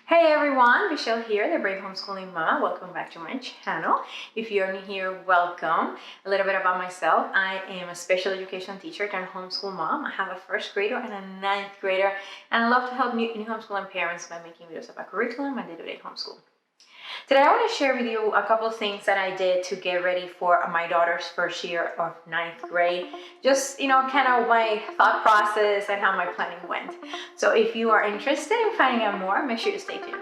Hey everyone, Michelle here, the Brave Homeschooling Mama. Welcome back to my channel. If you're new here, welcome. A little bit about myself. I am a special education teacher turned homeschool mom. I have a first grader and a ninth grader, and I love to help new homeschooling parents by making videos about curriculum and day-to-day homeschool. Today I want to share with you a couple of things that I did to get ready for my daughter's first year of ninth grade. Just, kind of my thought process and how my planning went. So if you are interested in finding out more, make sure to stay tuned.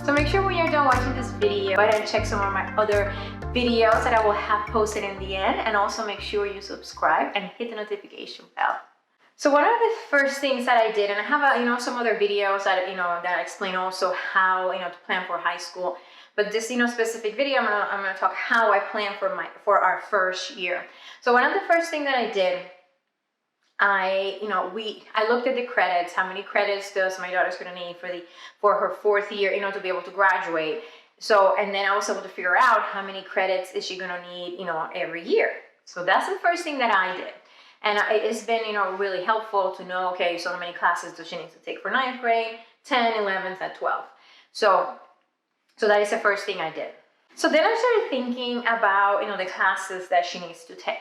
So make sure when you're done watching this video, go ahead and check some of my other videos that I will have posted in the end, and also make sure you subscribe and hit the notification bell. So one of the first things that I did, and I have some other videos that that explain also how to plan for high school, but this specific video I'm gonna talk how I plan for our first year. So one of the first things that I did, I looked at the credits. How many credits does my daughter's gonna need for her fourth year, to be able to graduate? So, and then I was able to figure out how many credits is she gonna need, every year. So that's the first thing that I did. And it's been, really helpful to know, okay, so how many classes does she need to take for ninth grade, 10, 11th, and 12th. So that is the first thing I did. So then I started thinking about, the classes that she needs to take.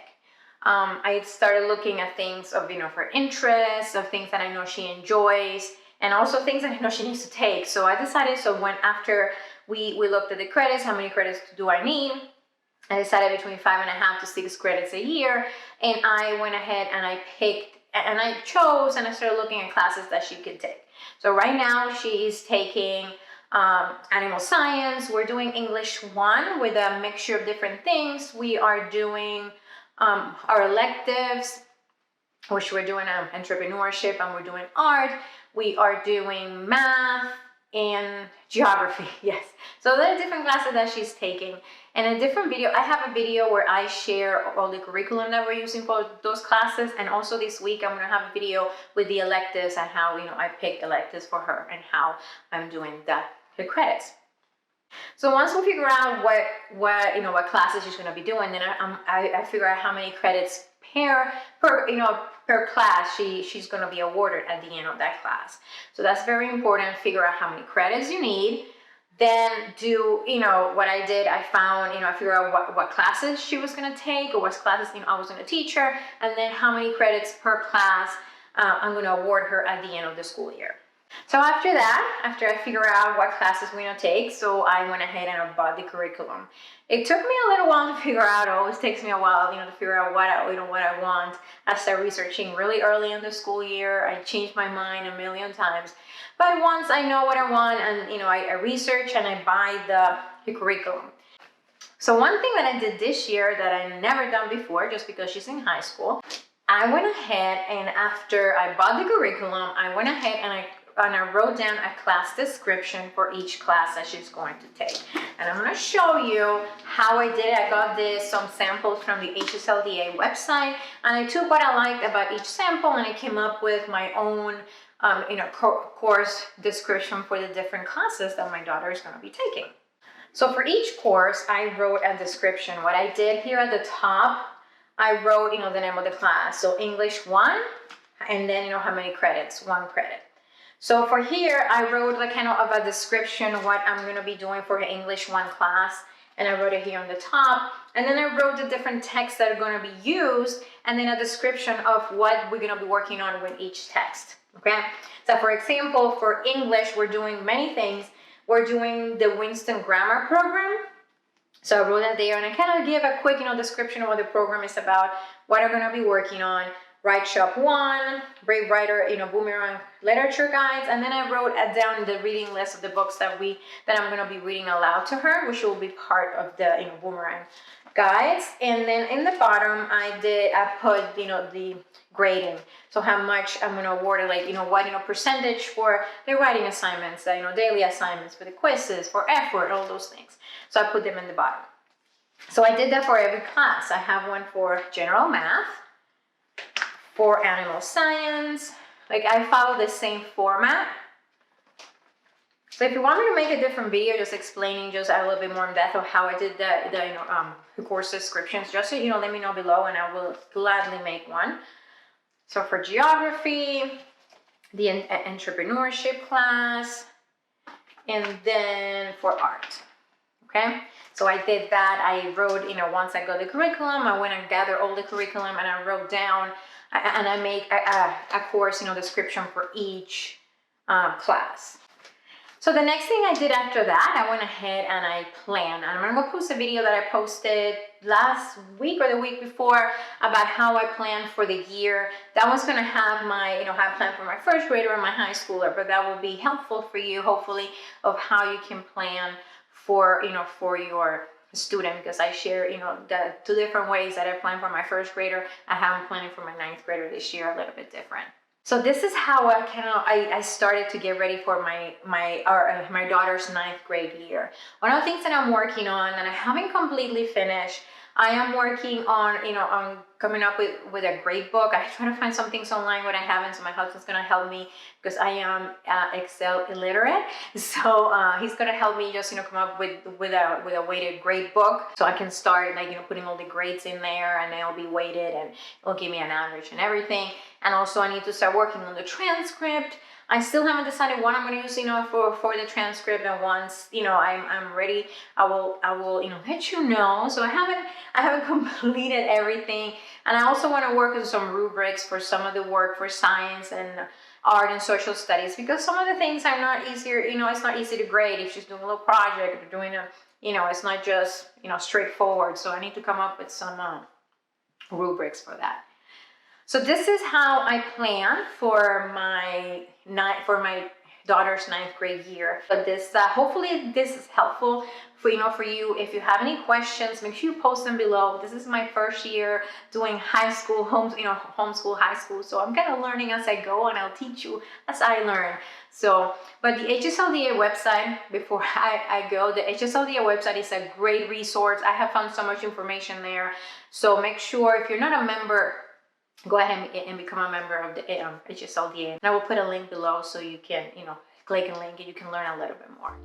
I started looking at things of, her interests, of things that I know she enjoys, and also things that I know she needs to take. So I decided, after we looked at the credits, how many credits do I need? I decided between 5.5 to 6 credits a year, and I went ahead and I picked, and I chose, and I started looking at classes that she could take. So right now she is taking animal science. We're doing English 1 with a mixture of different things. We are doing our electives, which we're doing entrepreneurship, and we're doing art. We are doing math and geography. Yes, so there are different classes that she's taking. And a different video, I have a video where I share all the curriculum that we're using for those classes, and also this week I'm going to have a video with the electives and how I pick electives for her and how I'm doing the credits. So once we figure out what classes she's going to be doing, then I figure out how many credits per class she's going to be awarded at the end of that class. So that's very important. Figure out how many credits you need. Then do what I did. I found I figure out what classes she was going to take, or what classes I was going to teach her, and then how many credits per class I'm going to award her at the end of the school year. So after I figure out what classes we're going to take, so I went ahead and I bought the curriculum. It took me a little while to figure out. It always takes me a while, to figure out what I want. I started researching really early in the school year. I changed my mind a million times. But once I know what I want, and I research and I buy the curriculum. So one thing that I did this year that I never done before, just because she's in high school, I went ahead, and after I bought the curriculum, I went ahead and I wrote down a class description for each class that she's going to take. And I'm going to show you how I did it. I got some samples from the HSLDA website, and I took what I liked about each sample, and I came up with my own course description for the different classes that my daughter is going to be taking. So for each course, I wrote a description. What I did here at the top, I wrote the name of the class. So English 1, and then how many credits, 1 credit. So for here, I wrote kind of a description of what I'm going to be doing for the English 1 class, and I wrote it here on the top. And then I wrote the different texts that are going to be used, and then a description of what we're going to be working on with each text. Okay? So for example, for English, we're doing many things. We're doing the Winston Grammar Program. So I wrote that there, and I kind of give a quick description of what the program is about, what I'm going to be working on. Write Shop 1, Brave Writer, Boomerang Literature Guides, and then I wrote down the reading list of the books that I'm going to be reading aloud to her, which will be part of the Boomerang Guides. And then in the bottom, I put the grading, so how much I'm going to award her, what percentage for the writing assignments, daily assignments, for the quizzes, for effort, all those things. So I put them in the bottom. So I did that for every class. I have one for general math, for animal science. I follow the same format. So if you want me to make a different video just explaining just a little bit more in depth of how I did the course descriptions, just so let me know below and I will gladly make one. So for geography, the entrepreneurship class, and then for art, okay? So I did that. I wrote, once I got the curriculum, I went and gathered all the curriculum and I wrote down, and I make a course, description for each class. So the next thing I did after that, I went ahead and I planned. And I'm gonna post a video that I posted last week or the week before about how I planned for the year. That was gonna have my, how I planned for my first grader and my high schooler, but that will be helpful for you, hopefully, of how you can plan for, for your student, because I share, the 2 different ways that I plan for my first grader. I have them planning for my 9th grader this year, a little bit different. So this is how I started to get ready for my daughter's 9th grade year. One of the things that I'm working on, and I haven't completely finished, I am working on, on coming up with a grade book. I try to find some things online when I haven't, so my husband's gonna help me because I am Excel illiterate. So he's gonna help me just, come up with a weighted grade book, so I can start putting all the grades in there, and they'll be weighted and it'll give me an average and everything. And also I need to start working on the transcript. I still haven't decided what I'm going to use, for the transcript. And once, I'm ready, I will, let you know. So I haven't completed everything. And I also want to work on some rubrics for some of the work for science and art and social studies, because some of the things are not easier, it's not easy to grade if she's doing a little project or doing it's not just, straightforward. So I need to come up with some rubrics for that. So this is how I plan for my daughter's 9th grade year. But this, hopefully this is helpful for you. If you have any questions, make sure you post them below. This is my first year doing high school, homeschool high school. So I'm kind of learning as I go, and I'll teach you as I learn. So, but the HSLDA website, before I go, the HSLDA website is a great resource. I have found so much information there. So make sure, if you're not a member, go ahead and become a member of the HSLDA. And I will put a link below so you can, click and link and you can learn a little bit more.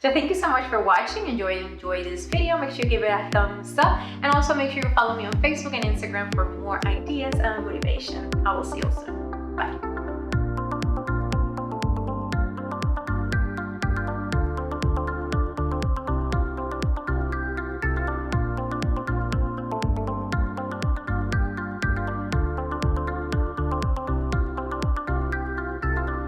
So thank you so much for watching. Enjoy this video. Make sure you give it a thumbs up. And also make sure you follow me on Facebook and Instagram for more ideas and motivation. I will see you soon. Bye.